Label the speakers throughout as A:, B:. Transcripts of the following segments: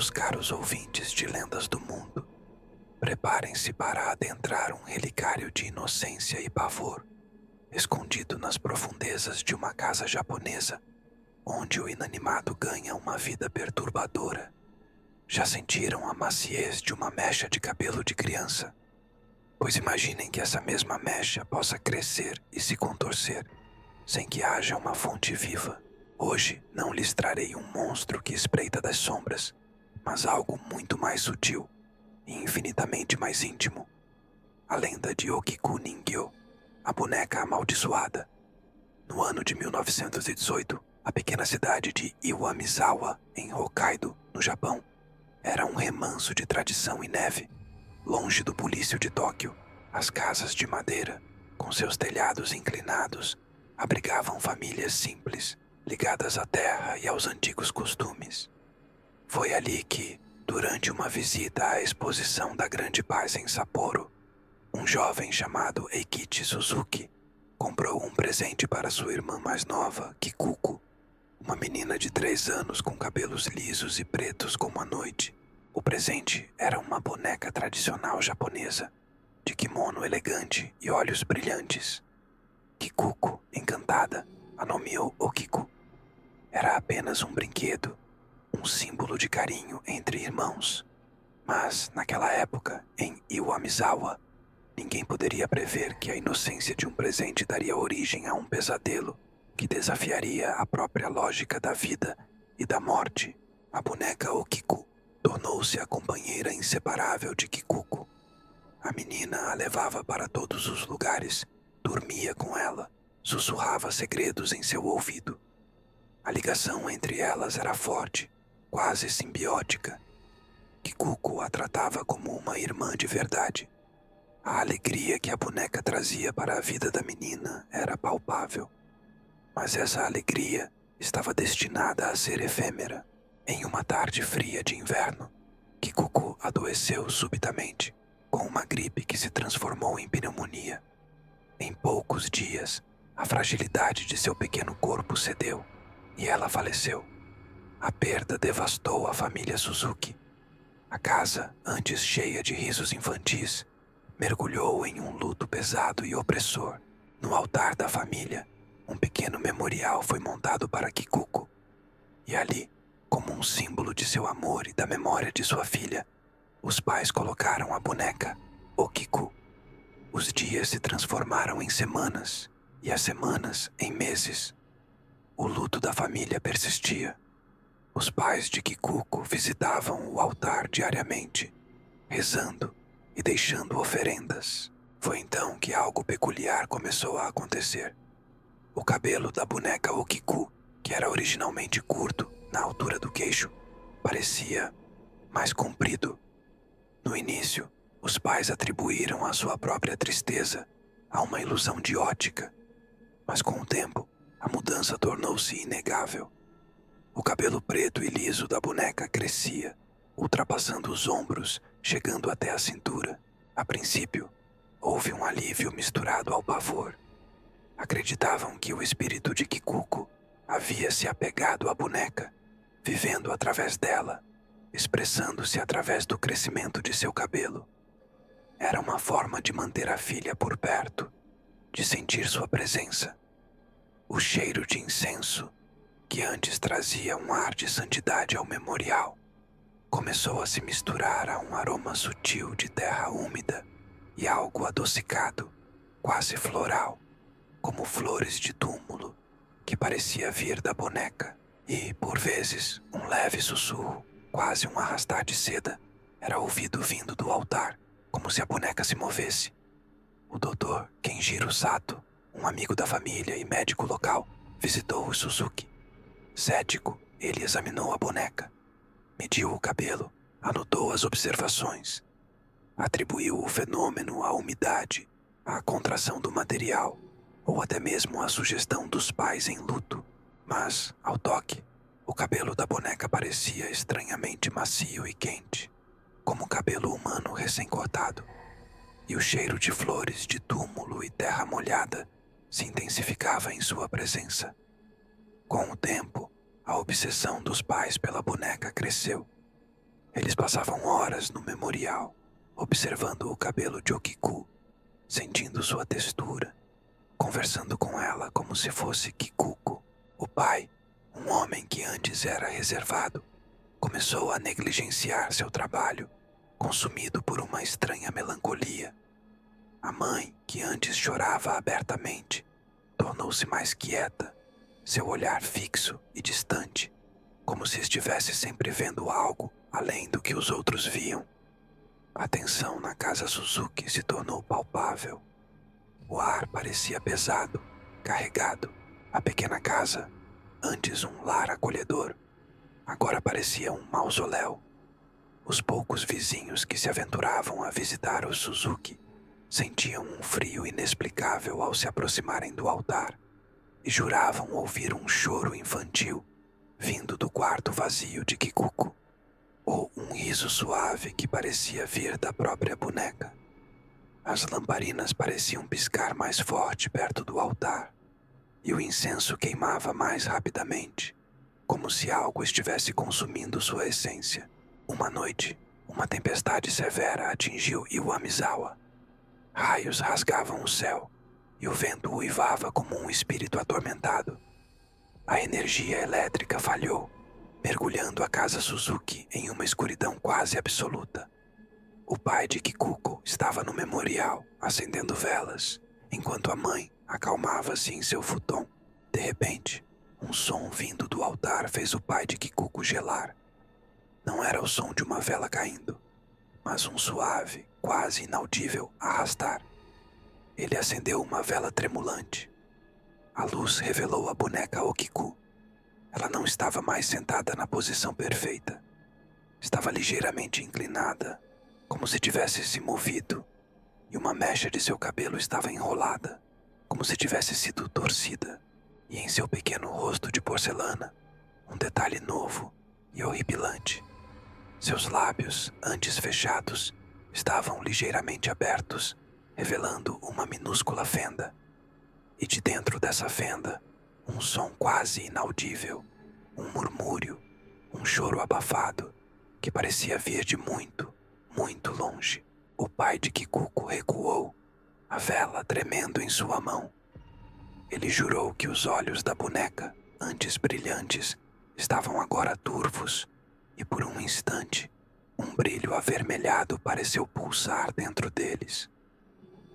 A: meus caros ouvintes de Lendas do Mundo, preparem-se para adentrar um relicário de inocência e pavor, escondido nas profundezas de uma casa japonesa, onde o inanimado ganha uma vida perturbadora. Já sentiram a maciez de uma mecha de cabelo de criança? Pois imaginem que essa mesma mecha possa crescer e se contorcer, sem que haja uma fonte viva. Hoje não lhes trarei um monstro que espreita das sombras, mas algo muito mais sutil e infinitamente mais íntimo. A lenda de Okiku Ningyo, a boneca amaldiçoada. No ano de 1918, a pequena cidade de Iwamizawa, em Hokkaido, no Japão, era um remanso de tradição e neve. Longe do bulício de Tóquio, as casas de madeira, com seus telhados inclinados, abrigavam famílias simples, ligadas à terra e aos antigos costumes. Foi ali que, durante uma visita à exposição da Grande Paz em Sapporo, um jovem chamado Eikichi Suzuki comprou um presente para sua irmã mais nova, Kikuko, uma menina de 3 anos com cabelos lisos e pretos como a noite. O presente era uma boneca tradicional japonesa, de kimono elegante e olhos brilhantes. Kikuko, encantada, a nomeou Okiku. Era apenas um brinquedo, um símbolo de carinho entre irmãos. Mas, naquela época, em Iwamizawa, ninguém poderia prever que a inocência de um presente daria origem a um pesadelo que desafiaria a própria lógica da vida e da morte. A boneca Okiku tornou-se a companheira inseparável de Kikuko. A menina a levava para todos os lugares, dormia com ela, sussurrava segredos em seu ouvido. A ligação entre elas era forte, quase simbiótica. Kikuko a tratava como uma irmã de verdade. A alegria que a boneca trazia para a vida da menina era palpável. Mas essa alegria estava destinada a ser efêmera. Em uma tarde fria de inverno, Kikuko adoeceu subitamente, com uma gripe que se transformou em pneumonia. Em poucos dias, a fragilidade de seu pequeno corpo cedeu e ela faleceu. A perda devastou a família Suzuki. A casa, antes cheia de risos infantis, mergulhou em um luto pesado e opressor. No altar da família, um pequeno memorial foi montado para Kikuko. E ali, como um símbolo de seu amor e da memória de sua filha, os pais colocaram a boneca, Okiku. Os dias se transformaram em semanas, e as semanas em meses. O luto da família persistia. Os pais de Kikuko visitavam o altar diariamente, rezando e deixando oferendas. Foi então que algo peculiar começou a acontecer. O cabelo da boneca Okiku, que era originalmente curto, na altura do queixo, parecia mais comprido. No início, os pais atribuíram a sua própria tristeza a uma ilusão de ótica, mas com o tempo, a mudança tornou-se inegável. O cabelo preto e liso da boneca crescia, ultrapassando os ombros, chegando até a cintura. A princípio, houve um alívio misturado ao pavor. Acreditavam que o espírito de Kikuko havia se apegado à boneca, vivendo através dela, expressando-se através do crescimento de seu cabelo. Era uma forma de manter a filha por perto, de sentir sua presença. O cheiro de incenso, que antes trazia um ar de santidade ao memorial, começou a se misturar a um aroma sutil de terra úmida e algo adocicado, quase floral, como flores de túmulo, que parecia vir da boneca. E, por vezes, um leve sussurro, quase um arrastar de seda, era ouvido vindo do altar, como se a boneca se movesse. O Dr. Kenjiro Sato, um amigo da família e médico local, visitou o Suzuki. Cético, ele examinou a boneca, mediu o cabelo, anotou as observações, atribuiu o fenômeno à umidade, à contração do material, ou até mesmo à sugestão dos pais em luto. Mas, ao toque, o cabelo da boneca parecia estranhamente macio e quente, como cabelo humano recém-cortado, e o cheiro de flores de túmulo e terra molhada se intensificava em sua presença. Com o tempo, a obsessão dos pais pela boneca cresceu. Eles passavam horas no memorial, observando o cabelo de Okiku, sentindo sua textura, conversando com ela como se fosse Kikuko. O pai, um homem que antes era reservado, começou a negligenciar seu trabalho, consumido por uma estranha melancolia. A mãe, que antes chorava abertamente, tornou-se mais quieta, seu olhar fixo e distante, como se estivesse sempre vendo algo além do que os outros viam. A tensão na casa Suzuki se tornou palpável. O ar parecia pesado, carregado. A pequena casa, antes um lar acolhedor, agora parecia um mausoléu. Os poucos vizinhos que se aventuravam a visitar o Suzuki sentiam um frio inexplicável ao se aproximarem do altar e juravam ouvir um choro infantil vindo do quarto vazio de Kikuko, ou um riso suave que parecia vir da própria boneca. As lamparinas pareciam piscar mais forte perto do altar, e o incenso queimava mais rapidamente, como se algo estivesse consumindo sua essência. Uma noite, uma tempestade severa atingiu Iwamizawa. Raios rasgavam o céu, e o vento uivava como um espírito atormentado. A energia elétrica falhou, mergulhando a casa Suzuki em uma escuridão quase absoluta. O pai de Kikuko estava no memorial, acendendo velas, enquanto a mãe acalmava-se em seu futon. De repente, um som vindo do altar fez o pai de Kikuko gelar. Não era o som de uma vela caindo, mas um suave, quase inaudível arrastar. Ele acendeu uma vela tremulante. A luz revelou a boneca Okiku. Ela não estava mais sentada na posição perfeita. Estava ligeiramente inclinada, como se tivesse se movido, e uma mecha de seu cabelo estava enrolada, como se tivesse sido torcida, e em seu pequeno rosto de porcelana, um detalhe novo e horripilante. Seus lábios, antes fechados, estavam ligeiramente abertos, revelando uma minúscula fenda. E de dentro dessa fenda, um som quase inaudível, um murmúrio, um choro abafado, que parecia vir de muito, muito longe. O pai de Kikuko recuou, a vela tremendo em sua mão. Ele jurou que os olhos da boneca, antes brilhantes, estavam agora turvos, e por um instante, um brilho avermelhado pareceu pulsar dentro deles.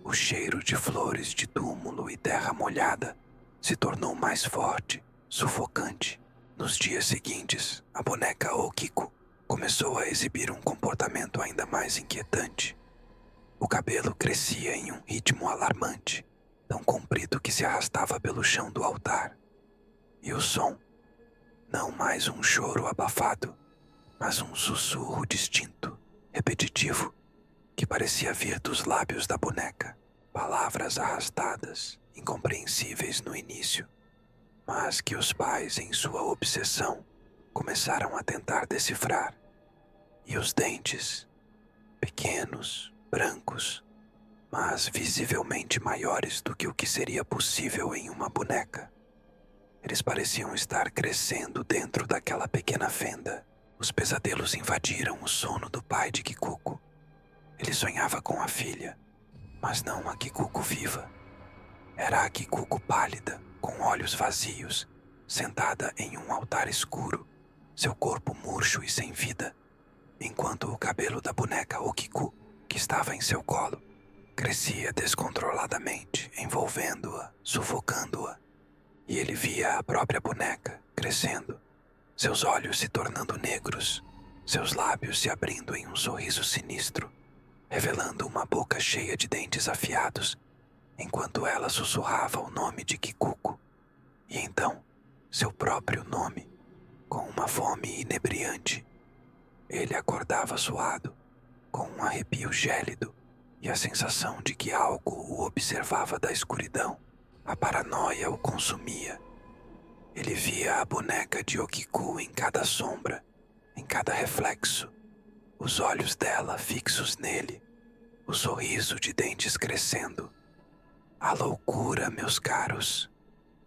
A: O cheiro de flores de túmulo e terra molhada se tornou mais forte, sufocante. Nos dias seguintes, a boneca Okiko começou a exibir um comportamento ainda mais inquietante. O cabelo crescia em um ritmo alarmante, tão comprido que se arrastava pelo chão do altar. E o som, não mais um choro abafado, mas um sussurro distinto, repetitivo, que parecia vir dos lábios da boneca. Palavras arrastadas, incompreensíveis no início, mas que os pais, em sua obsessão, começaram a tentar decifrar. E os dentes, pequenos, brancos, mas visivelmente maiores do que o que seria possível em uma boneca. Eles pareciam estar crescendo dentro daquela pequena fenda. Os pesadelos invadiram o sono do pai de Kikuko. Ele sonhava com a filha, mas não a Kikuko viva. Era a Kikuko pálida, com olhos vazios, sentada em um altar escuro, seu corpo murcho e sem vida, enquanto o cabelo da boneca Okiku, que estava em seu colo, crescia descontroladamente, envolvendo-a, sufocando-a. E ele via a própria boneca crescendo, seus olhos se tornando negros, seus lábios se abrindo em um sorriso sinistro, revelando uma boca cheia de dentes afiados, enquanto ela sussurrava o nome de Kikuko, e então seu próprio nome, com uma fome inebriante. Ele acordava suado, com um arrepio gélido e a sensação de que algo o observava da escuridão. A paranoia o consumia. Ele via a boneca de Okiku em cada sombra, em cada reflexo, os olhos dela fixos nele, o sorriso de dentes crescendo. A loucura, meus caros,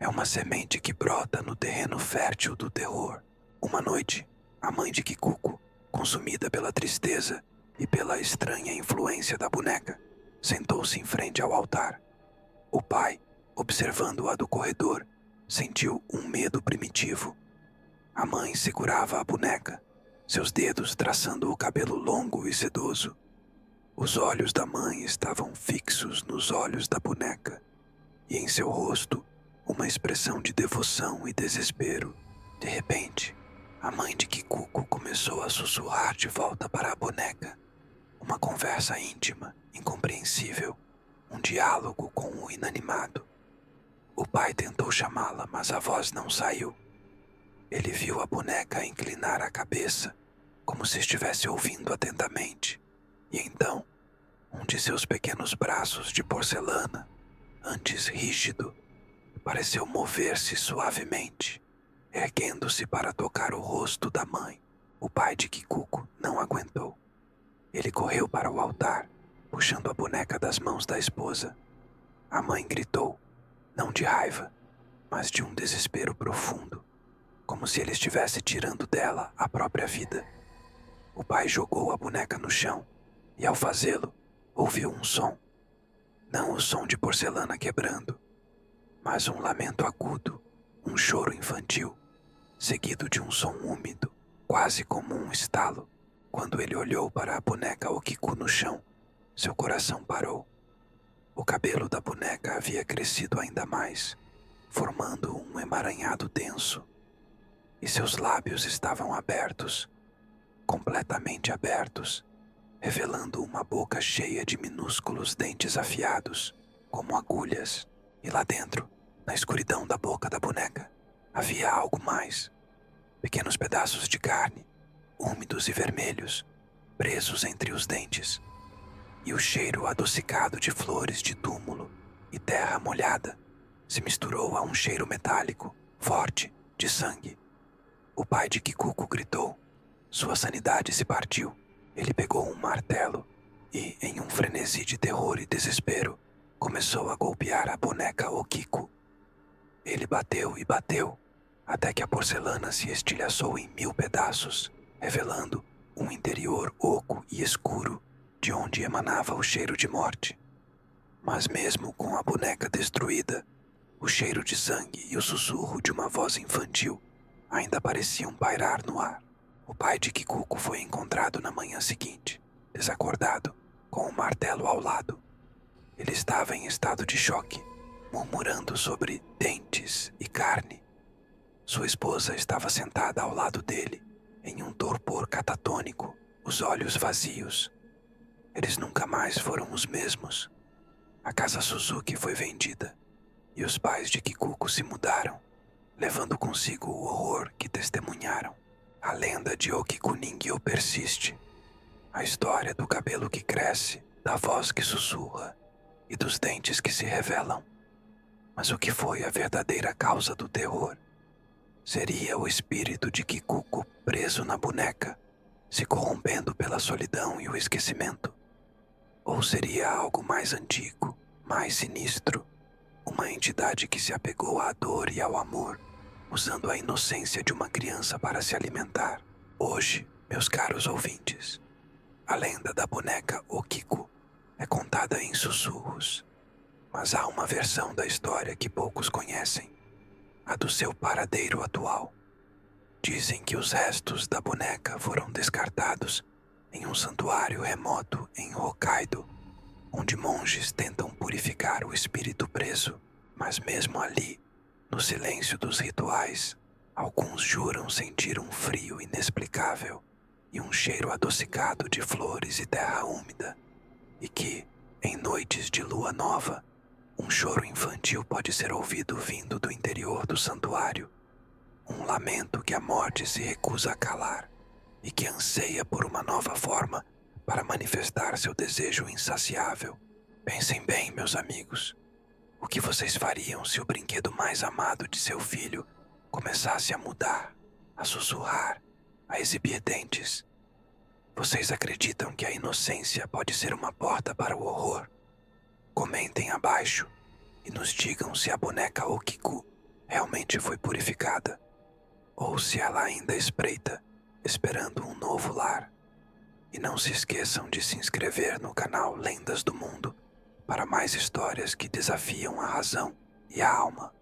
A: é uma semente que brota no terreno fértil do terror. Uma noite, a mãe de Kikuko, com consumida pela tristeza e pela estranha influência da boneca, sentou-se em frente ao altar. O pai, observando-a do corredor, sentiu um medo primitivo. A mãe segurava a boneca, seus dedos traçando o cabelo longo e sedoso. Os olhos da mãe estavam fixos nos olhos da boneca, e em seu rosto uma expressão de devoção e desespero. De repente, a mãe de Kikuko começou a sussurrar de volta para a boneca. Uma conversa íntima, incompreensível, um diálogo com o inanimado. O pai tentou chamá-la, mas a voz não saiu. Ele viu a boneca inclinar a cabeça, como se estivesse ouvindo atentamente, e então, um de seus pequenos braços de porcelana, antes rígido, pareceu mover-se suavemente, erguendo-se para tocar o rosto da mãe. O pai de Kikuko não aguentou. Ele correu para o altar, puxando a boneca das mãos da esposa. A mãe gritou, não de raiva, mas de um desespero profundo, como se ele estivesse tirando dela a própria vida. O pai jogou a boneca no chão e, ao fazê-lo, ouviu um som. Não o som de porcelana quebrando, mas um lamento agudo, um choro infantil, seguido de um som úmido, quase como um estalo. Quando ele olhou para a boneca Okiku no chão, seu coração parou. O cabelo da boneca havia crescido ainda mais, formando um emaranhado denso, e seus lábios estavam abertos, completamente abertos, revelando uma boca cheia de minúsculos dentes afiados, como agulhas. E lá dentro, na escuridão da boca da boneca, havia algo mais. Pequenos pedaços de carne, úmidos e vermelhos, presos entre os dentes. E o cheiro adocicado de flores de túmulo e terra molhada se misturou a um cheiro metálico, forte, de sangue. O pai de Kikuko gritou. Sua sanidade se partiu. Ele pegou um martelo e, em um frenesi de terror e desespero, começou a golpear a boneca Okiko. Ele bateu e bateu, até que a porcelana se estilhaçou em 1000 pedaços, revelando um interior oco e escuro, de onde emanava o cheiro de morte. Mas mesmo com a boneca destruída, o cheiro de sangue e o sussurro de uma voz infantil ainda pareciam pairar no ar. O pai de Kikuko foi encontrado na manhã seguinte, desacordado, com o martelo ao lado. Ele estava em estado de choque, murmurando sobre dentes e carne. Sua esposa estava sentada ao lado dele, em um torpor catatônico, os olhos vazios. Eles nunca mais foram os mesmos. A casa Suzuki foi vendida, e os pais de Kikuko se mudaram, levando consigo o horror que testemunharam. A lenda de Okikunin-gyo persiste. A história do cabelo que cresce, da voz que sussurra e dos dentes que se revelam. Mas o que foi a verdadeira causa do terror? Seria o espírito de Kikuko preso na boneca, se corrompendo pela solidão e o esquecimento? Ou seria algo mais antigo, mais sinistro, uma entidade que se apegou à dor e ao amor, usando a inocência de uma criança para se alimentar? Hoje, meus caros ouvintes, a lenda da boneca Okiko é contada em sussurros, mas há uma versão da história que poucos conhecem, a do seu paradeiro atual. Dizem que os restos da boneca foram descartados em um santuário remoto em Hokkaido, onde monges tentam purificar o espírito preso, mas mesmo ali, no silêncio dos rituais, alguns juram sentir um frio inexplicável e um cheiro adocicado de flores e terra úmida, e que, em noites de lua nova, um choro infantil pode ser ouvido vindo do interior do santuário, um lamento que a morte se recusa a calar e que anseia por uma nova forma para manifestar seu desejo insaciável. Pensem bem, meus amigos. O que vocês fariam se o brinquedo mais amado de seu filho começasse a mudar, a sussurrar, a exibir dentes? Vocês acreditam que a inocência pode ser uma porta para o horror? Comentem abaixo e nos digam se a boneca Okiku realmente foi purificada, ou se ela ainda espreita, esperando um novo lar. não se esqueçam de se inscrever no canal Lendas do Mundo para mais histórias que desafiam a razão e a alma.